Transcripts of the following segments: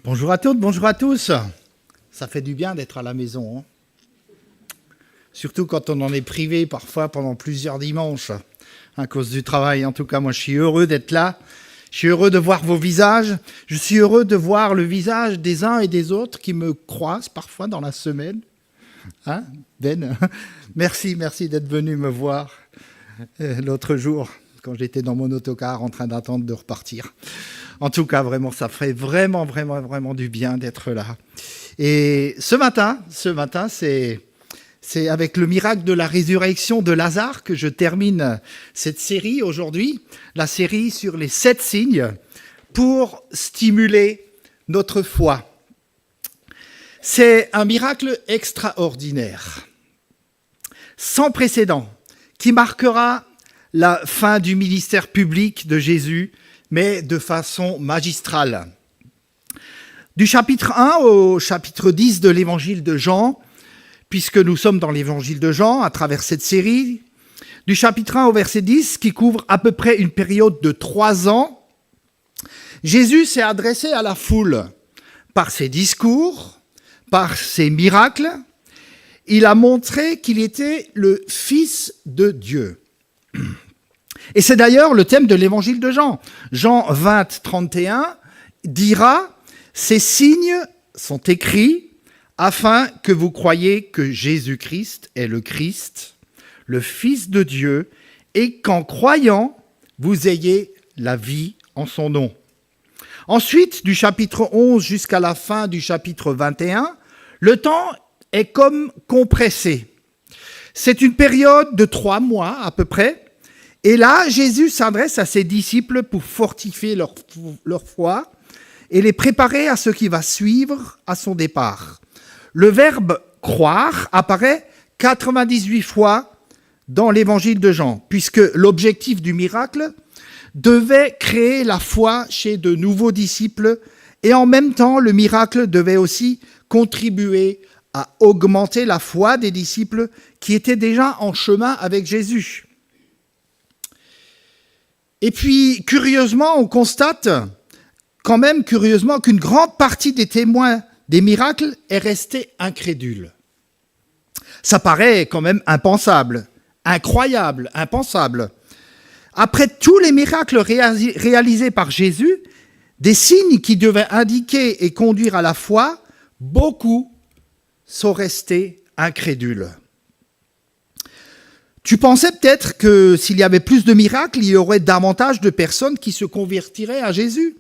Bonjour à toutes, bonjour à tous. Ça fait du bien d'être à la maison, hein. Surtout quand on en est privé parfois pendant plusieurs dimanches à cause du travail. En tout cas, moi je suis heureux d'être là. Je suis heureux de voir vos visages. Je suis heureux de voir le visage des uns et des autres qui me croisent parfois dans la semaine. Hein, Ben? Merci d'être venu me voir l'autre jour quand j'étais dans mon autocar en train d'attendre de repartir. En tout cas, vraiment, ça ferait vraiment du bien d'être là. Et ce matin, c'est avec le miracle de la résurrection de Lazare que je termine cette série aujourd'hui, la série sur les 7 signes pour stimuler notre foi. C'est un miracle extraordinaire, sans précédent, qui marquera la fin du ministère public de Jésus, mais de façon magistrale. Du chapitre 1 au chapitre 10 de l'évangile de Jean, puisque nous sommes dans l'évangile de Jean à travers cette série, du chapitre 1 au verset 10, qui couvre à peu près une période de 3 ans, Jésus s'est adressé à la foule par ses discours, par ses miracles. Il a montré qu'il était le Fils de Dieu. Et c'est d'ailleurs le thème de l'évangile de Jean. Jean 20, 31 dira « Ces signes sont écrits afin que vous croyiez que Jésus-Christ est le Christ, le Fils de Dieu, et qu'en croyant, vous ayez la vie en son nom. » Ensuite, du chapitre 11 jusqu'à la fin du chapitre 21, le temps est comme compressé. C'est une période de 3 mois à peu près. Et là, Jésus s'adresse à ses disciples pour fortifier leur foi et les préparer à ce qui va suivre à son départ. Le verbe « croire » apparaît 98 fois dans l'évangile de Jean, puisque l'objectif du miracle devait créer la foi chez de nouveaux disciples, et en même temps, le miracle devait aussi contribuer à augmenter la foi des disciples qui étaient déjà en chemin avec Jésus. Et puis, curieusement, on constate qu'une grande partie des témoins des miracles est restée incrédule. Ça paraît quand même impensable, incroyable, impensable. Après tous les miracles réalisés par Jésus, des signes qui devaient indiquer et conduire à la foi, beaucoup sont restés incrédules. Tu pensais peut-être que s'il y avait plus de miracles, il y aurait davantage de personnes qui se convertiraient à Jésus.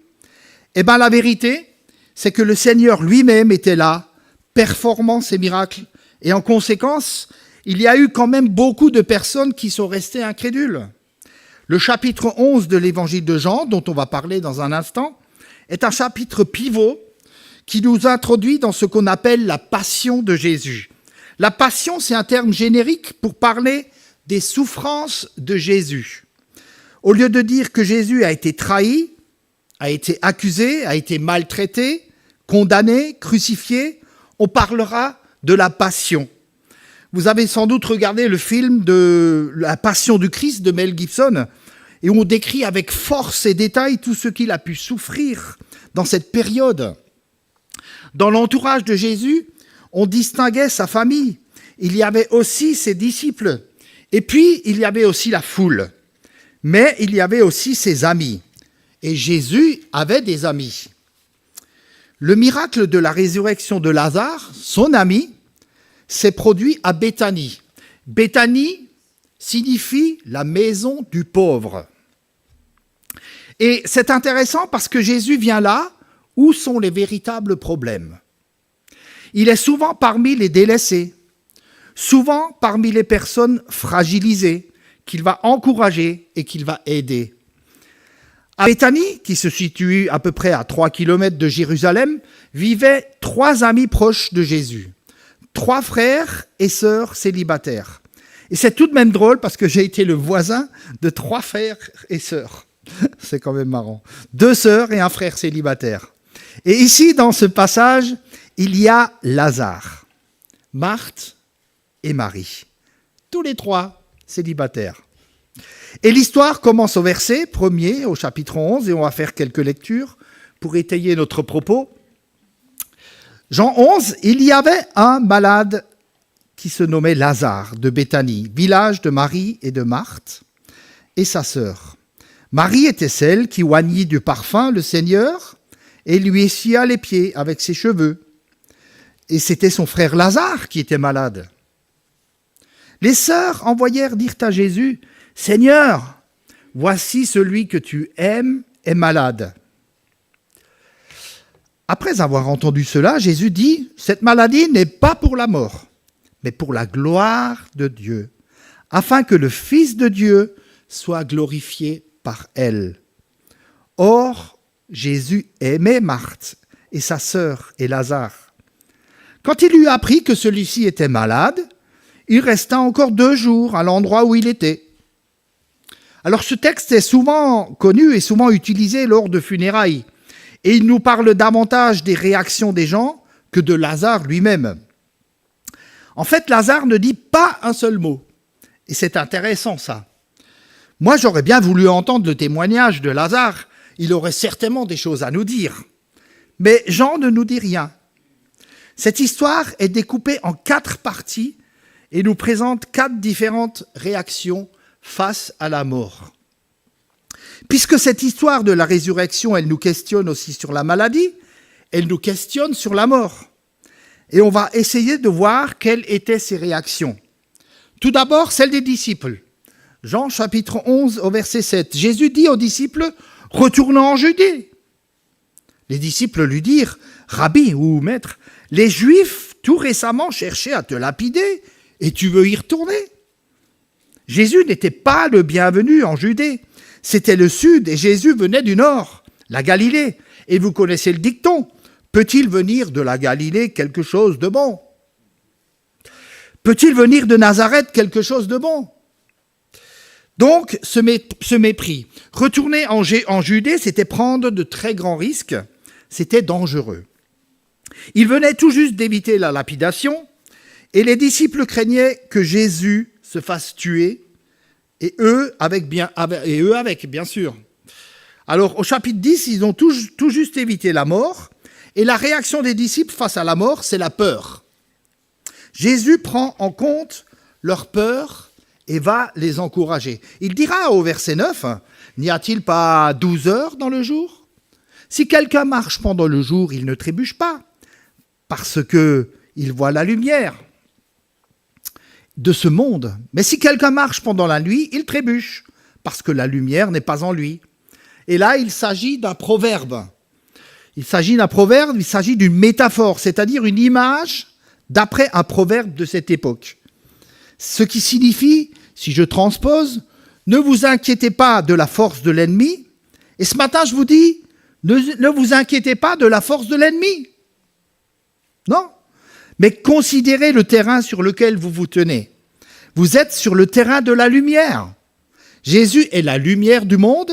Eh bien, la vérité, c'est que le Seigneur lui-même était là, performant ces miracles. Et en conséquence, il y a eu quand même beaucoup de personnes qui sont restées incrédules. Le chapitre 11 de l'évangile de Jean, dont on va parler dans un instant, est un chapitre pivot qui nous introduit dans ce qu'on appelle la passion de Jésus. La passion, c'est un terme générique pour parler des souffrances de Jésus. Au lieu de dire que Jésus a été trahi, a été accusé, a été maltraité, condamné, crucifié, on parlera de la passion. Vous avez sans doute regardé le film de La Passion du Christ de Mel Gibson, et on décrit avec force et détail tout ce qu'il a pu souffrir dans cette période. Dans l'entourage de Jésus, on distinguait sa famille. Il y avait aussi ses disciples. Et puis, il y avait aussi la foule. Mais il y avait aussi ses amis. Et Jésus avait des amis. Le miracle de la résurrection de Lazare, son ami, s'est produit à Béthanie. Béthanie signifie la maison du pauvre. Et c'est intéressant parce que Jésus vient là où sont les véritables problèmes. Il est souvent parmi les délaissés, souvent parmi les personnes fragilisées, qu'il va encourager et qu'il va aider. À Béthanie, qui se situe à peu près à 3 km de Jérusalem, vivaient 3 amis proches de Jésus, 3 frères et sœurs célibataires. Et c'est tout de même drôle parce que j'ai été le voisin de 3 frères et sœurs. C'est quand même marrant. 2 sœurs et un frère célibataire. Et ici, dans ce passage, il y a Lazare, Marthe et Marie. Tous les 3 célibataires. Et l'histoire commence au verset 1er, au chapitre 11, et on va faire quelques lectures pour étayer notre propos. Jean 11, il y avait un malade qui se nommait Lazare de Béthanie, village de Marie et de Marthe et sa sœur. Marie était celle qui oignit du parfum le Seigneur et lui essuya les pieds avec ses cheveux. Et c'était son frère Lazare qui était malade. Les sœurs envoyèrent dire à Jésus, « Seigneur, voici celui que tu aimes est malade. » Après avoir entendu cela, Jésus dit, « Cette maladie n'est pas pour la mort, mais pour la gloire de Dieu, afin que le Fils de Dieu soit glorifié par elle. » Or, Jésus aimait Marthe et sa sœur et Lazare. Quand il eut appris que celui-ci était malade, il resta encore 2 jours à l'endroit où il était. Alors ce texte est souvent connu et souvent utilisé lors de funérailles, et il nous parle davantage des réactions des gens que de Lazare lui-même. En fait, Lazare ne dit pas un seul mot, et c'est intéressant ça. Moi, j'aurais bien voulu entendre le témoignage de Lazare, il aurait certainement des choses à nous dire. Mais Jean ne nous dit rien. Cette histoire est découpée en 4 parties et nous présente 4 différentes réactions face à la mort. Puisque cette histoire de la résurrection, elle nous questionne aussi sur la maladie, elle nous questionne sur la mort. Et on va essayer de voir quelles étaient ces réactions. Tout d'abord, celle des disciples. Jean chapitre 11 au verset 7. Jésus dit aux disciples, « Retournons en Judée. » Les disciples lui dirent, « Rabbi ou maître, les Juifs tout récemment cherchaient à te lapider et tu veux y retourner ?» Jésus n'était pas le bienvenu en Judée. C'était le sud et Jésus venait du nord, la Galilée. Et vous connaissez le dicton, peut-il venir de la Galilée quelque chose de bon? Peut-il venir de Nazareth quelque chose de bon? Donc, ce mépris. Retourner en Judée, c'était prendre de très grands risques, c'était dangereux. Il venait tout juste d'éviter la lapidation, et les disciples craignaient que Jésus se fasse tuer, et eux avec, bien sûr. Alors, au chapitre 10, ils ont tout juste évité la mort, et la réaction des disciples face à la mort, c'est la peur. Jésus prend en compte leur peur et va les encourager. Il dira au verset 9, « N'y a-t-il pas 12 heures dans le jour? Si quelqu'un marche pendant le jour, il ne trébuche pas, parce qu'il voit la lumière de ce monde. Mais si quelqu'un marche pendant la nuit, il trébuche, parce que la lumière n'est pas en lui. » Et là, il s'agit d'un proverbe. Il s'agit d'une métaphore, c'est-à-dire une image d'après un proverbe de cette époque. Ce qui signifie, si je transpose, ne vous inquiétez pas de la force de l'ennemi. Et ce matin, je vous dis, ne vous inquiétez pas de la force de l'ennemi. Non, mais considérez le terrain sur lequel vous vous tenez. Vous êtes sur le terrain de la lumière. Jésus est la lumière du monde,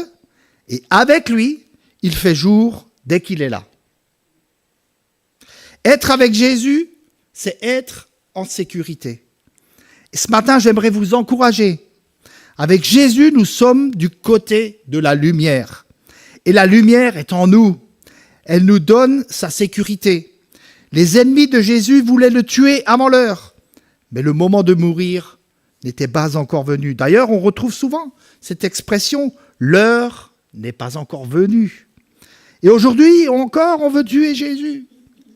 et avec lui, il fait jour dès qu'il est là. Être avec Jésus, c'est être en sécurité. Et ce matin, j'aimerais vous encourager. Avec Jésus, nous sommes du côté de la lumière. Et la lumière est en nous. Elle nous donne sa sécurité. Les ennemis de Jésus voulaient le tuer avant l'heure. Mais le moment de mourir n'était pas encore venu. D'ailleurs, on retrouve souvent cette expression « l'heure n'est pas encore venue ». Et aujourd'hui encore, on veut tuer Jésus.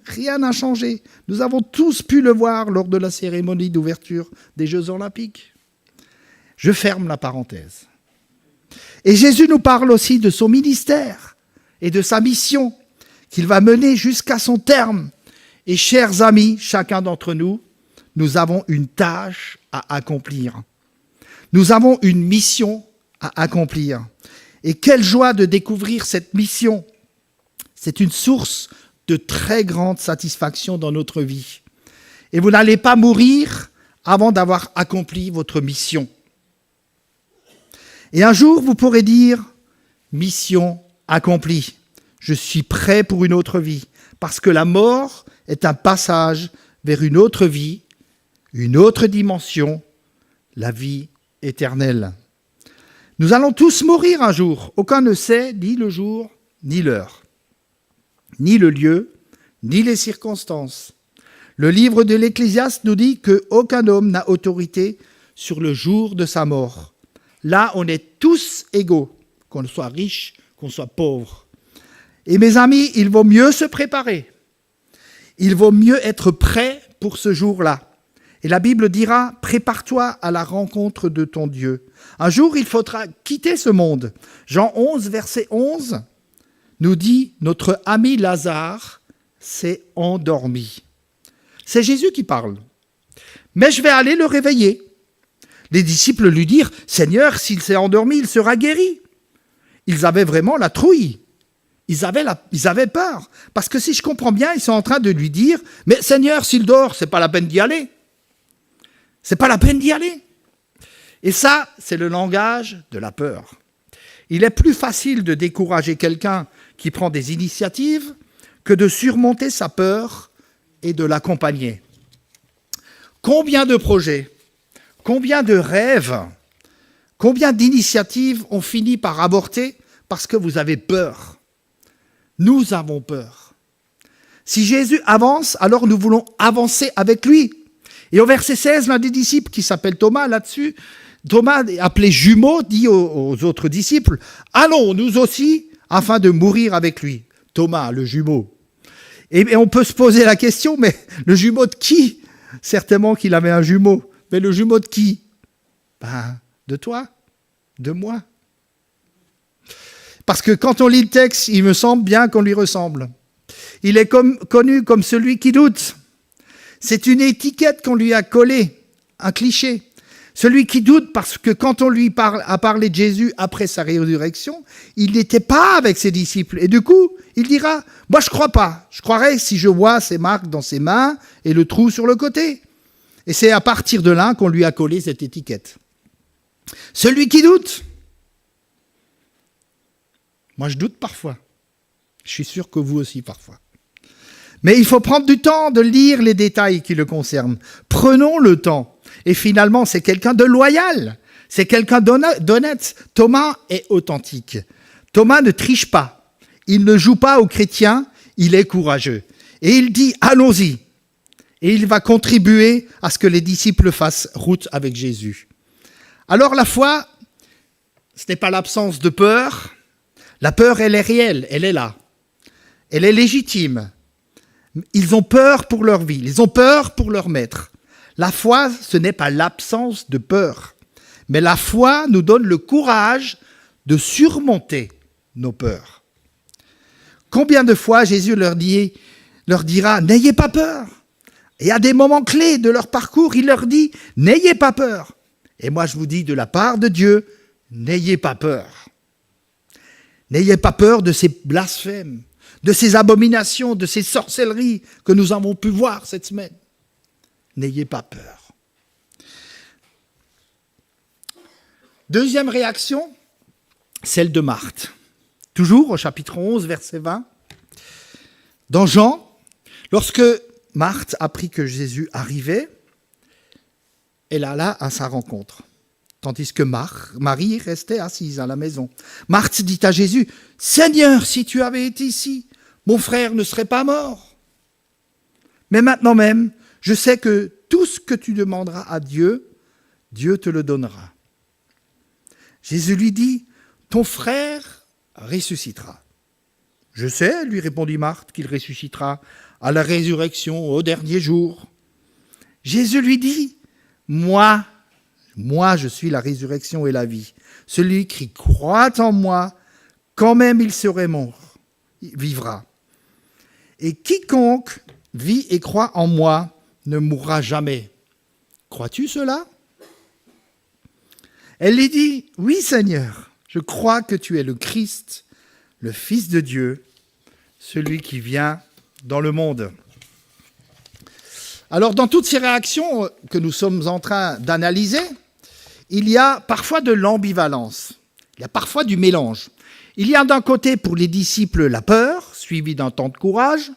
Rien n'a changé. Nous avons tous pu le voir lors de la cérémonie d'ouverture des Jeux Olympiques. Je ferme la parenthèse. Et Jésus nous parle aussi de son ministère et de sa mission qu'il va mener jusqu'à son terme. Et chers amis, chacun d'entre nous, nous avons une tâche à accomplir. Nous avons une mission à accomplir. Et quelle joie de découvrir cette mission. C'est une source de très grande satisfaction dans notre vie. Et vous n'allez pas mourir avant d'avoir accompli votre mission. Et un jour, vous pourrez dire « Mission accomplie. Je suis prêt pour une autre vie. » Parce que la mort est un passage vers une autre vie, une autre dimension, la vie éternelle. Nous allons tous mourir un jour. Aucun ne sait ni le jour, ni l'heure, ni le lieu, ni les circonstances. Le livre de l'Ecclésiaste nous dit qu'aucun homme n'a autorité sur le jour de sa mort. Là, on est tous égaux, qu'on soit riche, qu'on soit pauvre. Et mes amis, il vaut mieux se préparer. Il vaut mieux être prêt pour ce jour-là. Et la Bible dira, prépare-toi à la rencontre de ton Dieu. Un jour, il faudra quitter ce monde. Jean 11, verset 11, nous dit, notre ami Lazare s'est endormi. C'est Jésus qui parle. Mais je vais aller le réveiller. Les disciples lui dirent, Seigneur, s'il s'est endormi, il sera guéri. Ils avaient vraiment la trouille. Ils avaient peur. Parce que si je comprends bien, ils sont en train de lui dire, mais Seigneur, s'il dort, c'est pas la peine d'y aller. C'est pas la peine d'y aller. Et ça, c'est le langage de la peur. Il est plus facile de décourager quelqu'un qui prend des initiatives que de surmonter sa peur et de l'accompagner. Combien de projets, combien de rêves, combien d'initiatives ont fini par avorter parce que vous avez peur. Nous avons peur. Si Jésus avance, alors nous voulons avancer avec lui. Et au verset 16, l'un des disciples qui s'appelle Thomas, là-dessus, Thomas, appelé jumeau, dit aux autres disciples, « Allons, nous aussi, afin de mourir avec lui. » Thomas, le jumeau. Et on peut se poser la question, mais le jumeau de qui? Certainement qu'il avait un jumeau. Mais le jumeau de qui? Ben, de toi, de moi. Parce que quand on lit le texte, il me semble bien qu'on lui ressemble. Il est connu comme celui qui doute. C'est une étiquette qu'on lui a collée, un cliché. Celui qui doute parce que quand on lui a parlé de Jésus après sa résurrection, il n'était pas avec ses disciples. Et du coup, il dira, moi je ne crois pas. Je croirais si je vois ces marques dans ses mains et le trou sur le côté. Et c'est à partir de là qu'on lui a collé cette étiquette. Celui qui doute. Moi je doute parfois. Je suis sûr que vous aussi parfois. Mais il faut prendre du temps de lire les détails qui le concernent. Prenons le temps. Et finalement, c'est quelqu'un de loyal. C'est quelqu'un d'honnête. Thomas est authentique. Thomas ne triche pas. Il ne joue pas aux chrétiens. Il est courageux. Et il dit, allons-y. Et il va contribuer à ce que les disciples fassent route avec Jésus. Alors la foi, ce n'est pas l'absence de peur. La peur, elle est réelle. Elle est là. Elle est légitime. Ils ont peur pour leur vie, ils ont peur pour leur maître. La foi, ce n'est pas l'absence de peur, mais la foi nous donne le courage de surmonter nos peurs. Combien de fois Jésus leur dira « N'ayez pas peur ». Et à des moments clés de leur parcours, il leur dit « N'ayez pas peur ». Et moi je vous dis de la part de Dieu, n'ayez pas peur. N'ayez pas peur de ces blasphèmes, de ces abominations, de ces sorcelleries que nous avons pu voir cette semaine. N'ayez pas peur. Deuxième réaction, celle de Marthe. Toujours au chapitre 11, verset 20. Dans Jean, lorsque Marthe apprit que Jésus arrivait, elle alla à sa rencontre, tandis que Marie restait assise à la maison. Marthe dit à Jésus, « Seigneur, si tu avais été ici, mon frère ne serait pas mort. Mais maintenant même, je sais que tout ce que tu demanderas à Dieu, Dieu te le donnera. » Jésus lui dit, « Ton frère ressuscitera. » « Je sais, lui répondit Marthe, qu'il ressuscitera à la résurrection au dernier jour. » Jésus lui dit, « Moi, je suis la résurrection et la vie. Celui qui croit en moi, quand même il serait mort, il vivra. Et quiconque vit et croit en moi ne mourra jamais. Crois-tu cela ? » Elle lui dit, « Oui, Seigneur, je crois que tu es le Christ, le Fils de Dieu, celui qui vient dans le monde. » Alors, dans toutes ces réactions que nous sommes en train d'analyser, il y a parfois de l'ambivalence, il y a parfois du mélange. Il y a d'un côté pour les disciples la peur, suivie d'un temps de courage,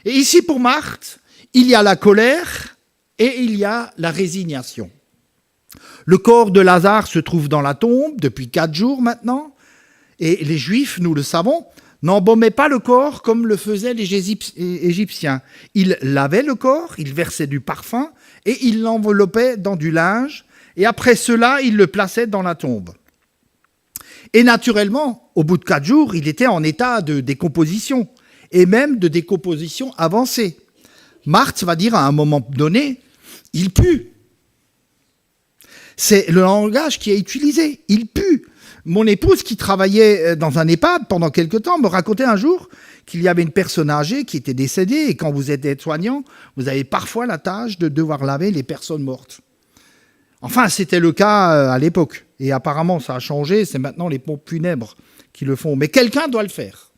et ici pour Marthe, il y a la colère et il y a la résignation. Le corps de Lazare se trouve dans la tombe depuis 4 jours maintenant, et les Juifs, nous le savons, n'embaumaient pas le corps comme le faisaient les Égyptiens. Ils lavaient le corps, ils versaient du parfum et ils l'enveloppaient dans du linge. Et après cela, ils le plaçaient dans la tombe. Et naturellement, au bout de 4 jours, il était en état de décomposition, et même de décomposition avancée. Marthe va dire à un moment donné, il pue. C'est le langage qui est utilisé, il pue. Mon épouse, qui travaillait dans un EHPAD pendant quelque temps, me racontait un jour qu'il y avait une personne âgée qui était décédée, et quand vous êtes aide-soignant, vous avez parfois la tâche de devoir laver les personnes mortes. Enfin, c'était le cas à l'époque. Et apparemment, ça a changé. C'est maintenant les pompes funèbres qui le font. Mais quelqu'un doit le faire.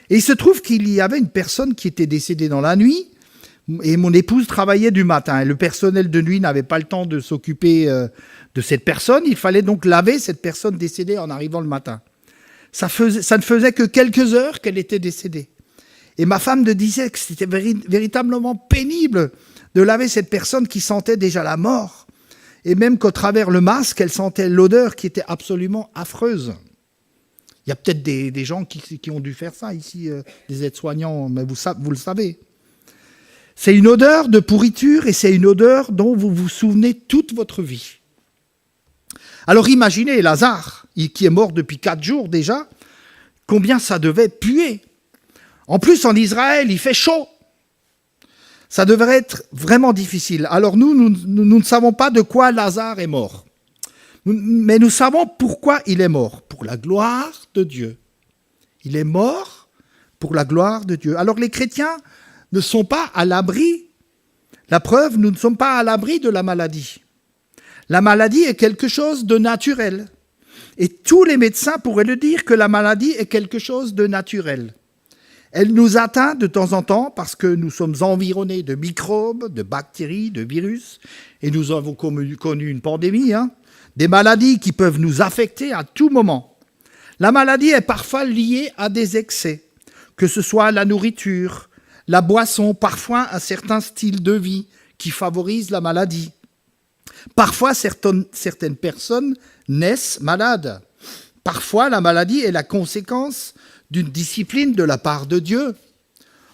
Et il se trouve qu'il y avait une personne qui était décédée dans la nuit. Et mon épouse travaillait du matin. Et le personnel de nuit n'avait pas le temps de s'occuper de cette personne. Il fallait donc laver cette personne décédée en arrivant le matin. Ça ne faisait que quelques heures qu'elle était décédée. Et ma femme me disait que c'était véritablement pénible de laver cette personne qui sentait déjà la mort. Et même qu'au travers le masque, elle sentait l'odeur qui était absolument affreuse. Il y a peut-être des gens qui ont dû faire ça ici, des aides-soignants, mais vous le savez. C'est une odeur de pourriture et c'est une odeur dont vous vous souvenez toute votre vie. Alors imaginez Lazare, qui est mort depuis 4 jours déjà, combien ça devait puer. En plus, en Israël, il fait chaud. Ça devrait être vraiment difficile. Alors nous ne savons pas de quoi Lazare est mort. Mais nous savons pourquoi il est mort. Pour la gloire de Dieu. Il est mort pour la gloire de Dieu. Alors les chrétiens ne sont pas à l'abri. La preuve, nous ne sommes pas à l'abri de la maladie. La maladie est quelque chose de naturel. Et tous les médecins pourraient le dire que la maladie est quelque chose de naturel. Elle nous atteint de temps en temps parce que nous sommes environnés de microbes, de bactéries, de virus. Et nous avons connu une pandémie, des maladies qui peuvent nous affecter à tout moment. La maladie est parfois liée à des excès, que ce soit la nourriture, la boisson, parfois un certain style de vie qui favorise la maladie. Parfois, certaines personnes naissent malades. Parfois, la maladie est la conséquence d'une discipline de la part de Dieu.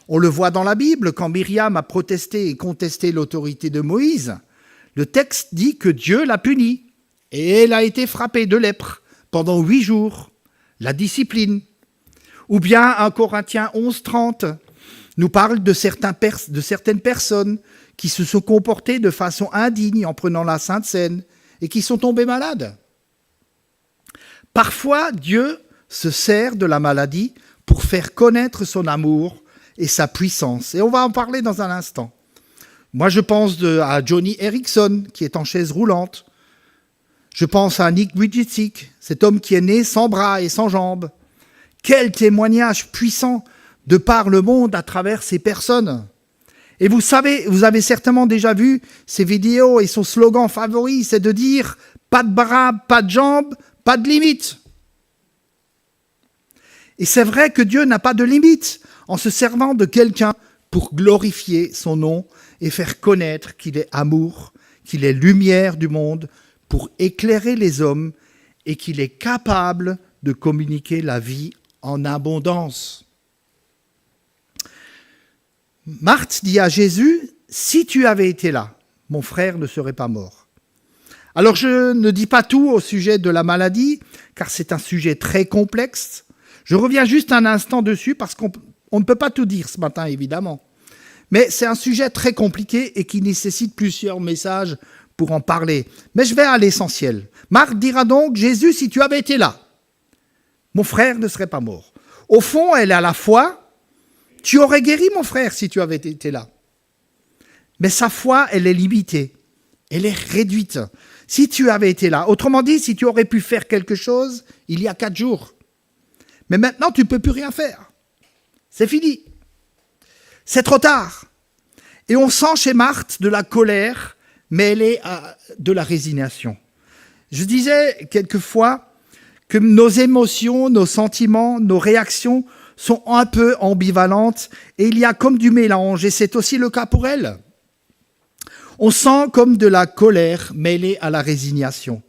On le voit dans la Bible, quand Myriam a protesté et contesté l'autorité de Moïse, le texte dit que Dieu l'a punie et elle a été frappée de lèpre pendant 8 jours. La discipline. Ou bien 1 Corinthiens 11:30 nous parle de certaines personnes qui se sont comportées de façon indigne en prenant la Sainte Seine et qui sont tombées malades. Parfois, Dieu se sert de la maladie pour faire connaître son amour et sa puissance. Et on va en parler dans un instant. Moi, je pense à Johnny Erickson, qui est en chaise roulante. Je pense à Nick Vujicic, cet homme qui est né sans bras et sans jambes. Quel témoignage puissant de par le monde à travers ces personnes. Et vous savez, vous avez certainement déjà vu ces vidéos et son slogan favori, c'est de dire « pas de bras, pas de jambes, pas de limite ». Et c'est vrai que Dieu n'a pas de limite en se servant de quelqu'un pour glorifier son nom et faire connaître qu'il est amour, qu'il est lumière du monde, pour éclairer les hommes et qu'il est capable de communiquer la vie en abondance. Marthe dit à Jésus, « Si tu avais été là, mon frère ne serait pas mort. » Alors je ne dis pas tout au sujet de la maladie, car c'est un sujet très complexe. Je reviens juste un instant dessus parce qu'on ne peut pas tout dire ce matin, évidemment. Mais c'est un sujet très compliqué et qui nécessite plusieurs messages pour en parler. Mais je vais à l'essentiel. Marthe dira donc, « Jésus, si tu avais été là, mon frère ne serait pas mort. » Au fond, elle est à la foi, « Tu aurais guéri mon frère si tu avais été là. » Mais sa foi, elle est limitée. Elle est réduite. Si tu avais été là, autrement dit, si tu aurais pu faire quelque chose il y a 4 jours. Mais maintenant, tu ne peux plus rien faire. C'est fini. C'est trop tard. Et on sent chez Marthe de la colère, mais elle est de la résignation. Je disais quelquefois que nos émotions, nos sentiments, nos réactions sont un peu ambivalentes et il y a comme du mélange et c'est aussi le cas pour elle. On sent comme de la colère mêlée à la résignation.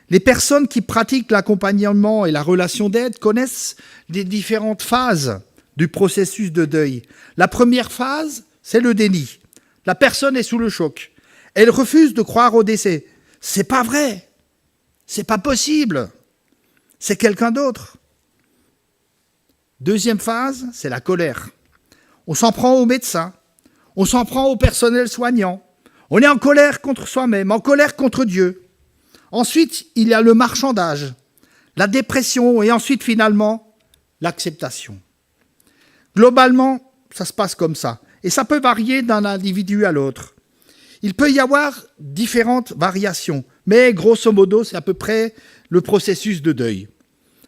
Les personnes qui pratiquent l'accompagnement et la relation d'aide connaissent les différentes phases du processus de deuil. La première phase, c'est le déni. La personne est sous le choc. Elle refuse de croire au décès. C'est pas vrai. C'est pas possible. C'est quelqu'un d'autre. Deuxième phase, c'est la colère. On s'en prend aux médecins. On s'en prend au personnel soignant. On est en colère contre soi-même, en colère contre Dieu. Ensuite, il y a le marchandage, la dépression et ensuite, finalement, l'acceptation. Globalement, ça se passe comme ça. Et ça peut varier d'un individu à l'autre. Il peut y avoir différentes variations, mais grosso modo, c'est à peu près le processus de deuil.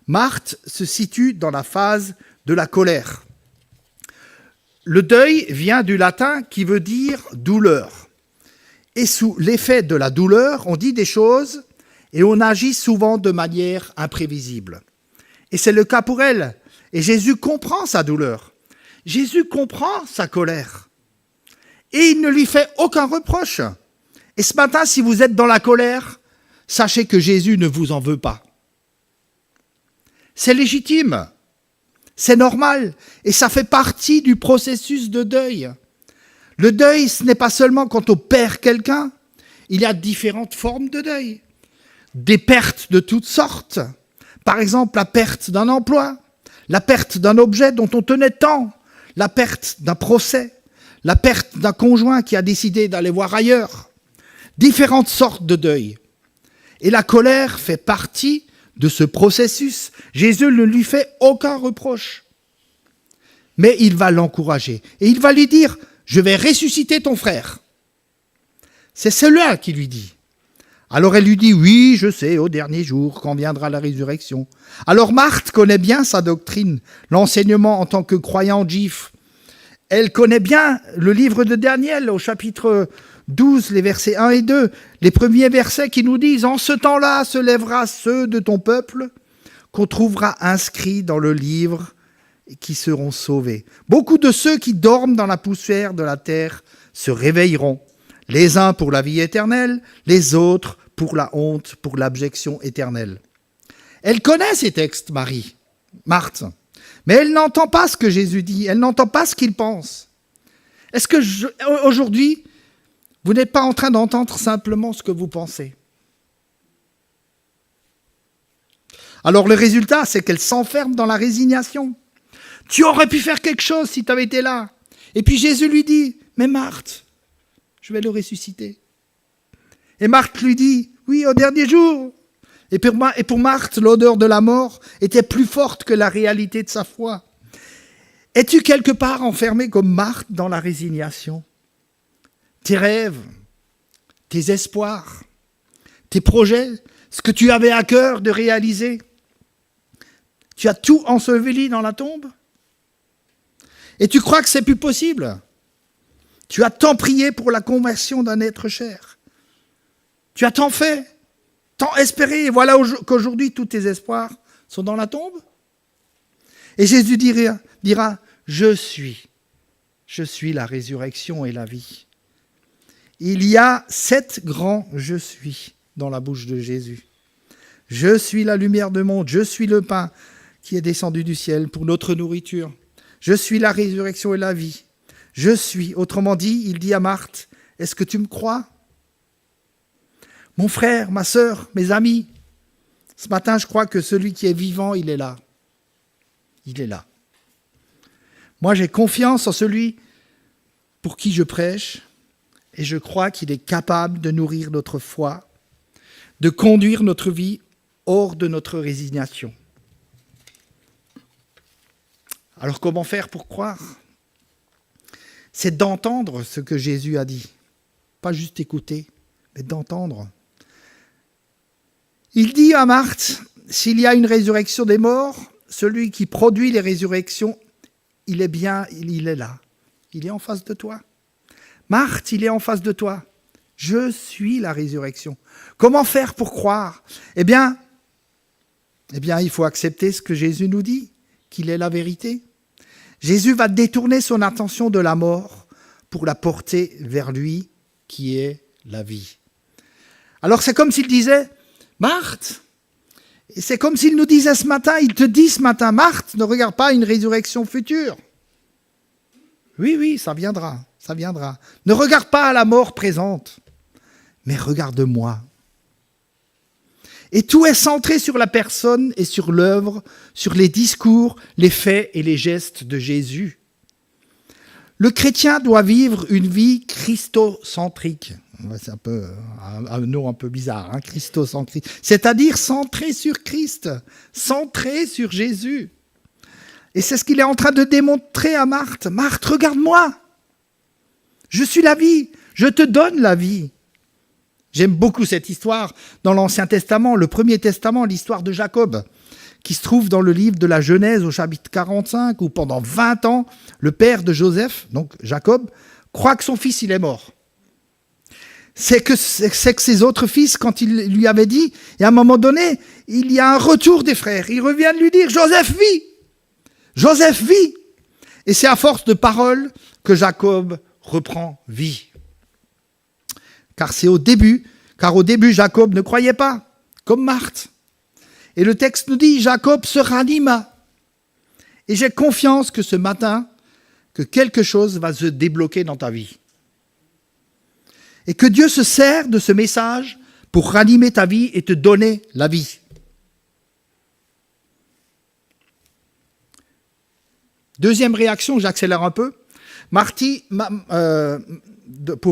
Marthe se situe dans la phase de la colère. Le deuil vient du latin qui veut dire douleur. Et sous l'effet de la douleur, on dit des choses et on agit souvent de manière imprévisible. Et c'est le cas pour elle. Et Jésus comprend sa douleur. Jésus comprend sa colère. Et il ne lui fait aucun reproche. Et ce matin, si vous êtes dans la colère, sachez que Jésus ne vous en veut pas. C'est légitime. C'est normal. Et ça fait partie du processus de deuil. Le deuil, ce n'est pas seulement quand on perd quelqu'un. Il y a différentes formes de deuil. Des pertes de toutes sortes. Par exemple, la perte d'un emploi, la perte d'un objet dont on tenait tant, la perte d'un procès, la perte d'un conjoint qui a décidé d'aller voir ailleurs. Différentes sortes de deuil. Et la colère fait partie de ce processus. Jésus ne lui fait aucun reproche. Mais il va l'encourager. Et il va lui dire, je vais ressusciter ton frère. C'est celui-là qui lui dit. Alors elle lui dit, oui, je sais, au dernier jour, quand viendra la résurrection. Alors Marthe connaît bien sa doctrine, l'enseignement en tant que croyante juive. Elle connaît bien le livre de Daniel, au chapitre 12, les versets 1 et 2, les premiers versets qui nous disent « En ce temps-là se lèvera ceux de ton peuple qu'on trouvera inscrits dans le livre et qui seront sauvés. Beaucoup de ceux qui dorment dans la poussière de la terre se réveilleront, les uns pour la vie éternelle, les autres pour la honte, pour l'abjection éternelle. » Elle connaît ces textes, Marthe, mais elle n'entend pas ce que Jésus dit, elle n'entend pas ce qu'il pense. Est-ce que aujourd'hui, vous n'êtes pas en train d'entendre simplement ce que vous pensez? Alors le résultat, c'est qu'elle s'enferme dans la résignation. Tu aurais pu faire quelque chose si tu avais été là. Et puis Jésus lui dit, mais Marthe, je vais le ressusciter. Et Marthe lui dit, oui, au dernier jour. Et pour Marthe, l'odeur de la mort était plus forte que la réalité de sa foi. Es-tu quelque part enfermé comme Marthe dans la résignation? Tes rêves, tes espoirs, tes projets, ce que tu avais à cœur de réaliser, tu as tout enseveli dans la tombe? Et tu crois que c'est plus possible? Tu as tant prié pour la conversion d'un être cher. Tu as tant fait, tant espéré, et voilà qu'aujourd'hui tous tes espoirs sont dans la tombe? Et Jésus dira, je suis la résurrection et la vie. Il y a 7 grands « je suis » dans la bouche de Jésus. Je suis la lumière du monde, je suis le pain qui est descendu du ciel pour notre nourriture. Je suis la résurrection et la vie. Je suis, autrement dit, il dit à Marthe, est-ce que tu me crois? Mon frère, ma sœur, mes amis, ce matin, je crois que celui qui est vivant, il est là. Il est là. Moi, j'ai confiance en celui pour qui je prêche et je crois qu'il est capable de nourrir notre foi, de conduire notre vie hors de notre résignation. Alors, comment faire pour croire? C'est d'entendre ce que Jésus a dit. Pas juste écouter, mais d'entendre. Il dit à Marthe, s'il y a une résurrection des morts, celui qui produit les résurrections, il est là. Il est en face de toi. Marthe, il est en face de toi. Je suis la résurrection. Comment faire pour croire? Eh bien, il faut accepter ce que Jésus nous dit, qu'il est la vérité. Jésus va détourner son attention de la mort pour la porter vers lui, qui est la vie. Alors c'est comme s'il disait, Marthe, et c'est comme s'il nous disait ce matin, il te dit ce matin, Marthe, ne regarde pas une résurrection future. Oui, oui, ça viendra, ça viendra. Ne regarde pas à la mort présente, mais regarde-moi. Et tout est centré sur la personne et sur l'œuvre, sur les discours, les faits et les gestes de Jésus. Le chrétien doit vivre une vie christocentrique. C'est un nom un peu bizarre, hein, christocentrique. C'est-à-dire centré sur Christ, centré sur Jésus. Et c'est ce qu'il est en train de démontrer à Marthe. Marthe, regarde-moi. Je suis la vie. Je te donne la vie. J'aime beaucoup cette histoire dans l'Ancien Testament, le Premier Testament, l'histoire de Jacob, qui se trouve dans le livre de la Genèse au chapitre 45, où pendant 20 ans, le père de Joseph, donc Jacob, croit que son fils il est mort. C'est que ses autres fils, quand il lui avait dit, et à un moment donné, il y a un retour des frères. Ils reviennent lui dire, Joseph vit. Joseph vit. Et c'est à force de paroles que Jacob reprend vie. Car au début, Jacob ne croyait pas, comme Marthe. Et le texte nous dit, Jacob se ranima. Et j'ai confiance que ce matin, que quelque chose va se débloquer dans ta vie. Et que Dieu se sert de ce message pour ranimer ta vie et te donner la vie. Deuxième réaction, j'accélère un peu.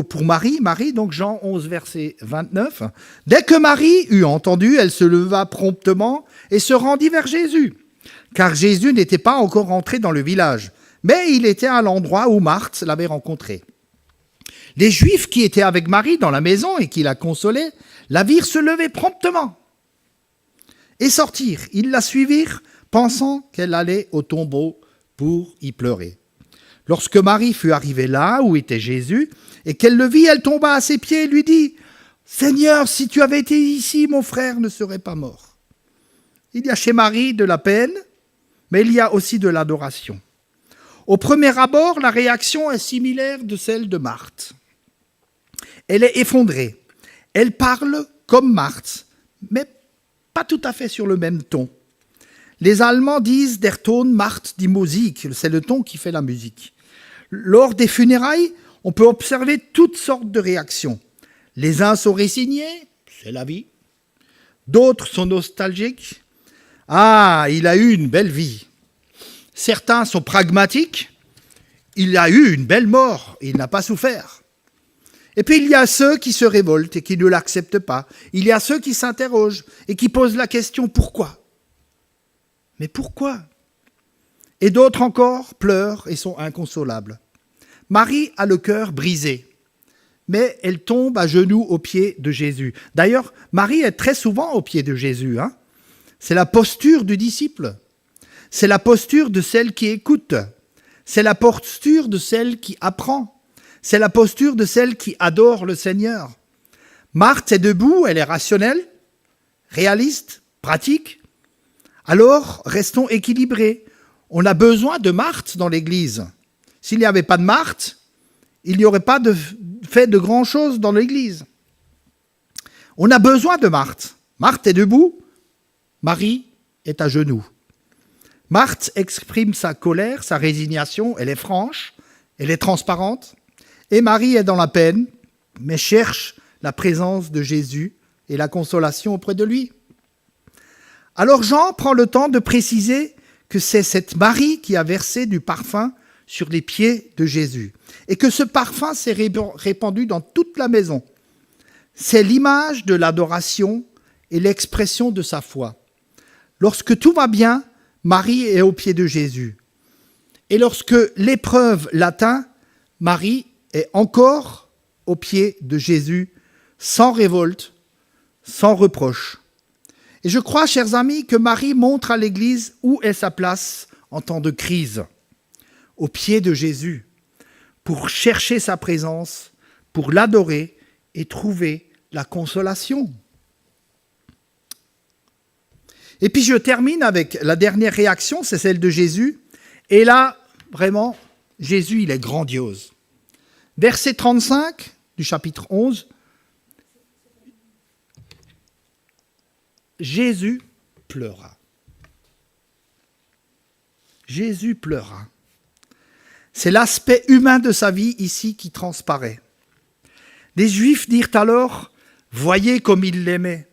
Pour Marie, donc Jean 11, verset 29. « Dès que Marie eut entendu, elle se leva promptement et se rendit vers Jésus. Car Jésus n'était pas encore entré dans le village, mais il était à l'endroit où Marthe l'avait rencontré. Les Juifs qui étaient avec Marie dans la maison et qui la consolaient, la virent se lever promptement et sortir. Ils la suivirent, pensant qu'elle allait au tombeau pour y pleurer. Lorsque Marie fut arrivée là où était Jésus, et qu'elle le vit, elle tomba à ses pieds et lui dit, « Seigneur, si tu avais été ici, mon frère ne serait pas mort. » Il y a chez Marie de la peine, mais il y a aussi de l'adoration. Au premier abord, la réaction est similaire de celle de Marthe. Elle est effondrée. Elle parle comme Marthe, mais pas tout à fait sur le même ton. Les Allemands disent « Der Ton macht die Musik », c'est le ton qui fait la musique. Lors des funérailles, on peut observer toutes sortes de réactions. Les uns sont résignés, c'est la vie. D'autres sont nostalgiques. Ah, il a eu une belle vie. Certains sont pragmatiques. Il a eu une belle mort, il n'a pas souffert. Et puis il y a ceux qui se révoltent et qui ne l'acceptent pas. Il y a ceux qui s'interrogent et qui posent la question « Pourquoi ?» Mais pourquoi ? Et d'autres encore pleurent et sont inconsolables. Marie a le cœur brisé, mais elle tombe à genoux aux pieds de Jésus. D'ailleurs, Marie est très souvent aux pieds de Jésus. C'est la posture du disciple. C'est la posture de celle qui écoute. C'est la posture de celle qui apprend. C'est la posture de celle qui adore le Seigneur. Marthe est debout, elle est rationnelle, réaliste, pratique. Alors, restons équilibrés. On a besoin de Marthe dans l'Église. S'il n'y avait pas de Marthe, il n'y aurait pas fait de grand-chose dans l'Église. On a besoin de Marthe. Marthe est debout, Marie est à genoux. Marthe exprime sa colère, sa résignation, elle est franche, elle est transparente. Et Marie est dans la peine, mais cherche la présence de Jésus et la consolation auprès de lui. Alors Jean prend le temps de préciser que c'est cette Marie qui a versé du parfum sur les pieds de Jésus et que ce parfum s'est répandu dans toute la maison. C'est l'image de l'adoration et l'expression de sa foi. Lorsque tout va bien, Marie est aux pieds de Jésus. Et lorsque l'épreuve l'atteint, Marie est encore aux pieds de Jésus, sans révolte, sans reproche. Et je crois, chers amis, que Marie montre à l'Église où est sa place en temps de crise, aux pieds de Jésus, pour chercher sa présence, pour l'adorer et trouver la consolation. Et puis je termine avec la dernière réaction, c'est celle de Jésus. Et là, vraiment, Jésus, il est grandiose. Verset 35 du chapitre 11. Jésus pleura. Jésus pleura. C'est l'aspect humain de sa vie ici qui transparaît. Les Juifs dirent alors, « Voyez comme il l'aimait ».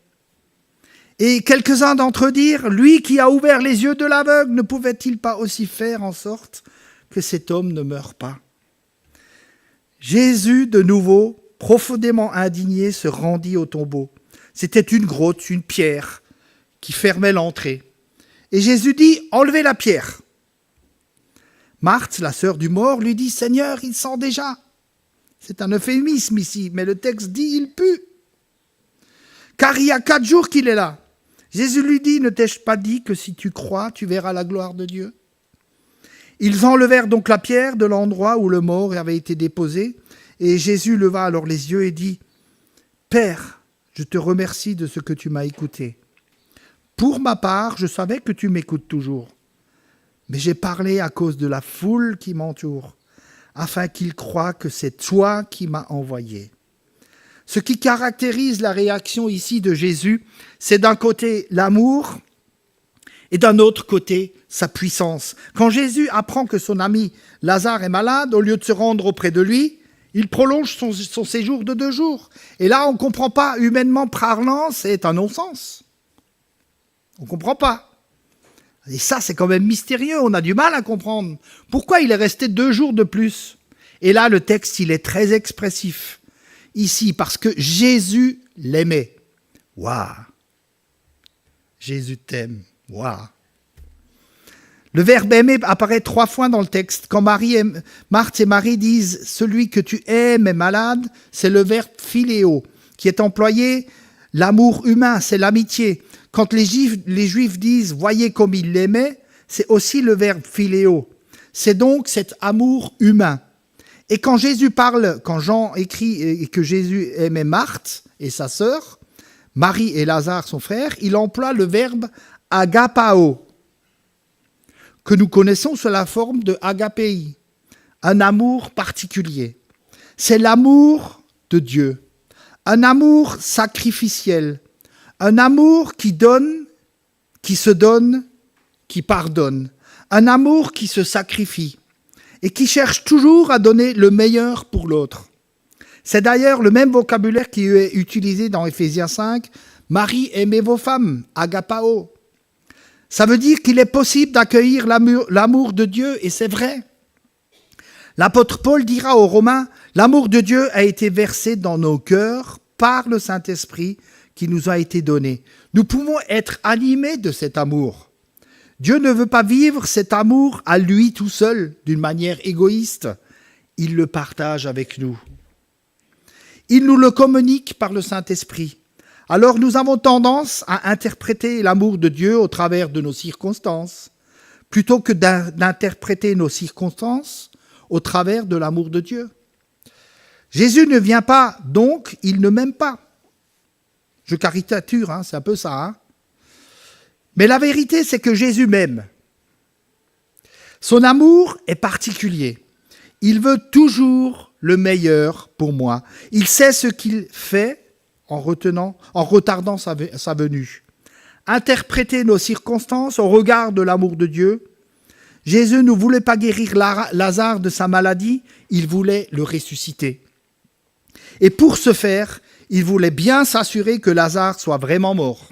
Et quelques-uns d'entre eux dirent, « Lui qui a ouvert les yeux de l'aveugle, ne pouvait-il pas aussi faire en sorte que cet homme ne meure pas ?» Jésus, de nouveau, profondément indigné, se rendit au tombeau. C'était une grotte, une pierre, qui fermait l'entrée. Et Jésus dit, « Enlevez la pierre ». Marthe, la sœur du mort, lui dit, « Seigneur, il sent déjà. » C'est un euphémisme ici, mais le texte dit, « Il pue. » Car il y a 4 jours qu'il est là. Jésus lui dit, « Ne t'ai-je pas dit que si tu crois, tu verras la gloire de Dieu ?» Ils enlevèrent donc la pierre de l'endroit où le mort avait été déposé, et Jésus leva alors les yeux et dit, « Père, je te remercie de ce que tu m'as écouté. Pour ma part, je savais que tu m'écoutes toujours, mais j'ai parlé à cause de la foule qui m'entoure, afin qu'ils croient que c'est toi qui m'as envoyé. » Ce qui caractérise la réaction ici de Jésus, c'est d'un côté l'amour et d'un autre côté sa puissance. Quand Jésus apprend que son ami Lazare est malade, au lieu de se rendre auprès de lui, il prolonge son séjour de 2 jours. Et là, on ne comprend pas, humainement parlant, c'est un non-sens. On ne comprend pas. Et ça, c'est quand même mystérieux, on a du mal à comprendre. Pourquoi il est resté 2 jours de plus? Et là, le texte, il est très expressif. Ici, parce que Jésus l'aimait. Waouh! Jésus t'aime. Waouh! Le verbe aimer apparaît 3 fois dans le texte. Quand Marthe et Marie disent « celui que tu aimes est malade », c'est le verbe philéo, qui est employé, l'amour humain, c'est l'amitié. Quand les Juifs disent « voyez comme il l'aimait », c'est aussi le verbe philéo. C'est donc cet amour humain. Et quand Jésus parle, quand Jean écrit que Jésus aimait Marthe et sa sœur, Marie et Lazare son frère, il emploie le verbe agapao, que nous connaissons sous la forme de agapei, un amour particulier. C'est l'amour de Dieu, un amour sacrificiel, un amour qui donne, qui se donne, qui pardonne, un amour qui se sacrifie et qui cherche toujours à donner le meilleur pour l'autre. C'est d'ailleurs le même vocabulaire qui est utilisé dans Éphésiens 5, « Marie, aimez vos femmes », agapao. Ça veut dire qu'il est possible d'accueillir l'amour de Dieu, et c'est vrai. L'apôtre Paul dira aux Romains, « L'amour de Dieu a été versé dans nos cœurs par le Saint-Esprit qui nous a été donné. » Nous pouvons être animés de cet amour. Dieu ne veut pas vivre cet amour à lui tout seul, d'une manière égoïste. Il le partage avec nous. Il nous le communique par le Saint-Esprit. Alors nous avons tendance à interpréter l'amour de Dieu au travers de nos circonstances, plutôt que d'interpréter nos circonstances au travers de l'amour de Dieu. Jésus ne vient pas, donc il ne m'aime pas. Je caricature, c'est un peu ça. Mais la vérité, c'est que Jésus m'aime. Son amour est particulier. Il veut toujours le meilleur pour moi. Il sait ce qu'il fait en retardant sa venue. Interpréter nos circonstances au regard de l'amour de Dieu. Jésus ne voulait pas guérir Lazare de sa maladie, il voulait le ressusciter. Et pour ce faire, il voulait bien s'assurer que Lazare soit vraiment mort.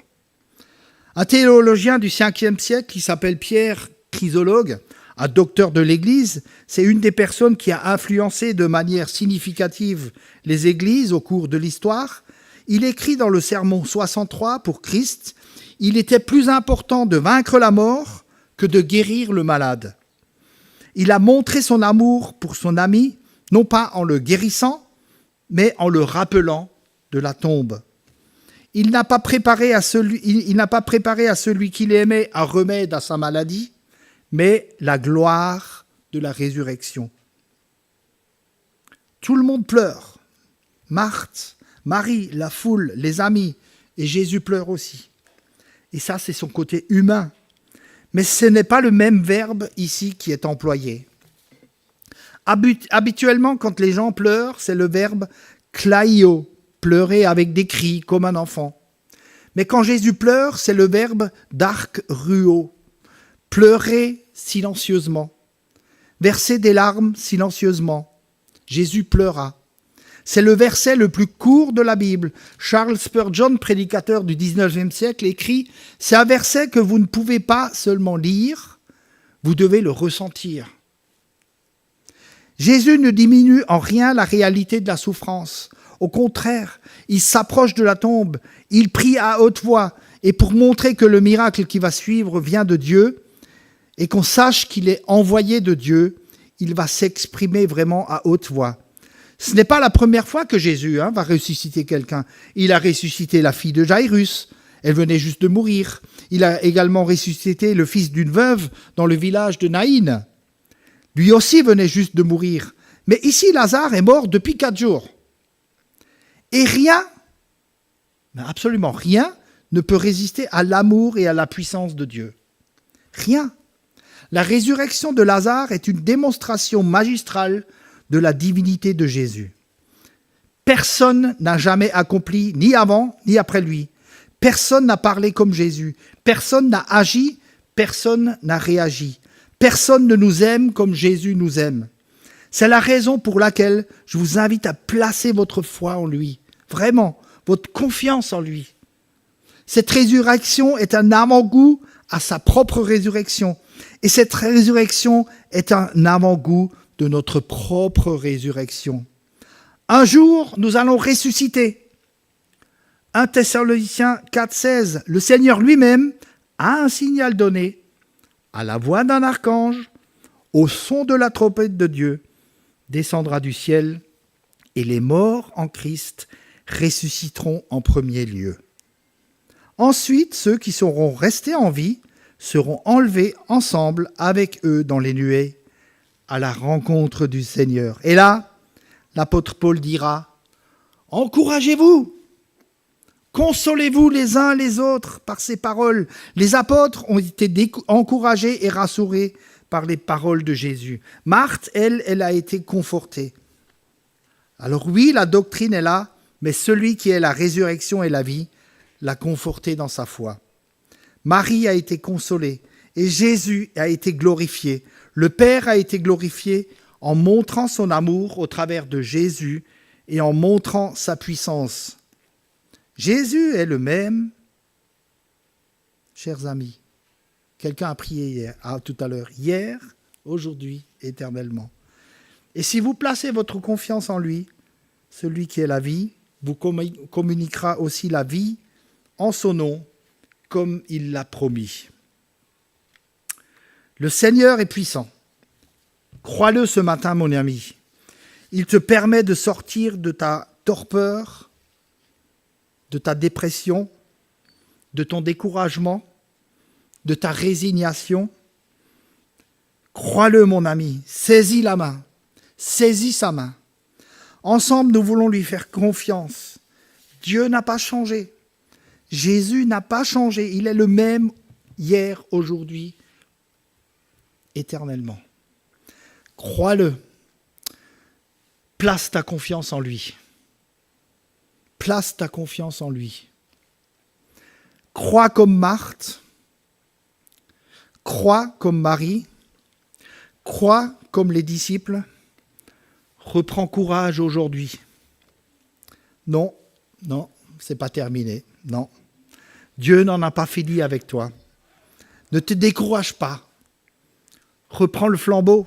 Un théologien du 5e siècle qui s'appelle Pierre Chrysologue, un docteur de l'Église, c'est une des personnes qui a influencé de manière significative les églises au cours de l'histoire. Il écrit dans le Sermon 63 pour Christ, « Il était plus important de vaincre la mort que de guérir le malade. » Il a montré son amour pour son ami, non pas en le guérissant, mais en le rappelant de la tombe. Il n'a pas préparé à celui qu'il aimait un remède à sa maladie, mais la gloire de la résurrection. Tout le monde pleure. Marthe, Marie, la foule, les amis, et Jésus pleure aussi. Et ça, c'est son côté humain. Mais ce n'est pas le même verbe ici qui est employé. Habituellement, quand les gens pleurent, c'est le verbe klaio, pleurer avec des cris comme un enfant. Mais quand Jésus pleure, c'est le verbe d'arc-ruo. Pleurer silencieusement. Verser des larmes silencieusement. Jésus pleura. C'est le verset le plus court de la Bible. Charles Spurgeon, prédicateur du 19e siècle, écrit « C'est un verset que vous ne pouvez pas seulement lire, vous devez le ressentir. » Jésus ne diminue en rien la réalité de la souffrance. Au contraire, il s'approche de la tombe, il prie à haute voix, et pour montrer que le miracle qui va suivre vient de Dieu, et qu'on sache qu'il est envoyé de Dieu, il va s'exprimer vraiment à haute voix. Ce n'est pas la première fois que Jésus va ressusciter quelqu'un. Il a ressuscité la fille de Jairus, elle venait juste de mourir. Il a également ressuscité le fils d'une veuve dans le village de Naïn. Lui aussi venait juste de mourir. Mais ici, Lazare est mort depuis 4 jours. Et rien, mais absolument rien, ne peut résister à l'amour et à la puissance de Dieu. Rien. La résurrection de Lazare est une démonstration magistrale de la divinité de Jésus. Personne n'a jamais accompli, ni avant, ni après lui. Personne n'a parlé comme Jésus. Personne n'a agi, personne n'a réagi. Personne ne nous aime comme Jésus nous aime. C'est la raison pour laquelle je vous invite à placer votre foi en lui. Vraiment, votre confiance en lui. Cette résurrection est un avant-goût à sa propre résurrection. Et cette résurrection est un avant-goût de notre propre résurrection. Un jour, nous allons ressusciter. 1 Thessaloniciens 4,16, le Seigneur lui-même a un signal donné, à la voix d'un archange, au son de la trompette de Dieu, descendra du ciel, et les morts en Christ ressusciteront en premier lieu. Ensuite, ceux qui seront restés en vie seront enlevés ensemble avec eux dans les nuées, à la rencontre du Seigneur. Et là, l'apôtre Paul dira, « Encouragez-vous, consolez-vous les uns les autres par ces paroles. » Les apôtres ont été encouragés et rassurés par les paroles de Jésus. Marthe, elle a été confortée. Alors oui, la doctrine est là, mais celui qui est la résurrection et la vie l'a conforté dans sa foi. Marie a été consolée et Jésus a été glorifié. Le Père a été glorifié en montrant son amour au travers de Jésus et en montrant sa puissance. Jésus est le même, chers amis. Quelqu'un a prié tout à l'heure, hier, aujourd'hui, éternellement. Et si vous placez votre confiance en lui, celui qui est la vie, vous communiquera aussi la vie en son nom, comme il l'a promis. Le Seigneur est puissant. Crois-le ce matin, mon ami. Il te permet de sortir de ta torpeur, de ta dépression, de ton découragement, de ta résignation. Crois-le, mon ami. Saisis la main. Saisis sa main. Ensemble, nous voulons lui faire confiance. Dieu n'a pas changé. Jésus n'a pas changé. Il est le même hier, aujourd'hui, éternellement. Crois-le. Place ta confiance en lui. Place ta confiance en lui. Crois comme Marthe. Crois comme Marie. Crois comme les disciples. Reprends courage aujourd'hui. Non, c'est pas terminé. Non. Dieu n'en a pas fini avec toi. Ne te décourage pas. Reprends le flambeau.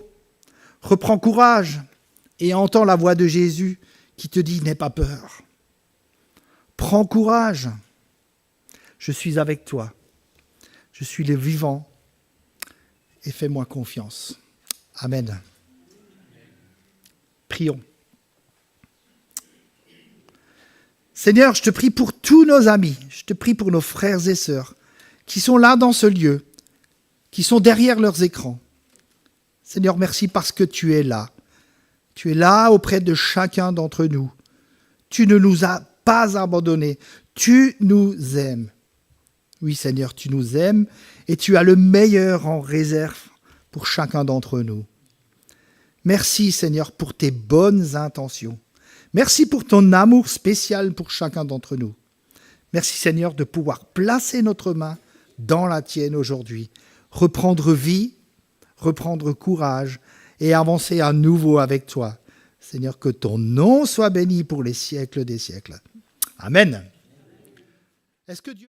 Reprends courage et entends la voix de Jésus qui te dit « N'aie pas peur ». Prends courage. Je suis avec toi. Je suis le vivant et fais-moi confiance. Amen. Prions. Seigneur, je te prie pour tous nos amis, je te prie pour nos frères et sœurs qui sont là dans ce lieu, qui sont derrière leurs écrans. Seigneur, merci parce que tu es là. Tu es là auprès de chacun d'entre nous. Tu ne nous as pas abandonnés. Tu nous aimes. Oui, Seigneur, tu nous aimes et tu as le meilleur en réserve pour chacun d'entre nous. Merci, Seigneur, pour tes bonnes intentions. Merci pour ton amour spécial pour chacun d'entre nous. Merci Seigneur de pouvoir placer notre main dans la tienne aujourd'hui, reprendre vie, reprendre courage et avancer à nouveau avec toi. Seigneur, que ton nom soit béni pour les siècles des siècles. Amen. Est-ce que Dieu...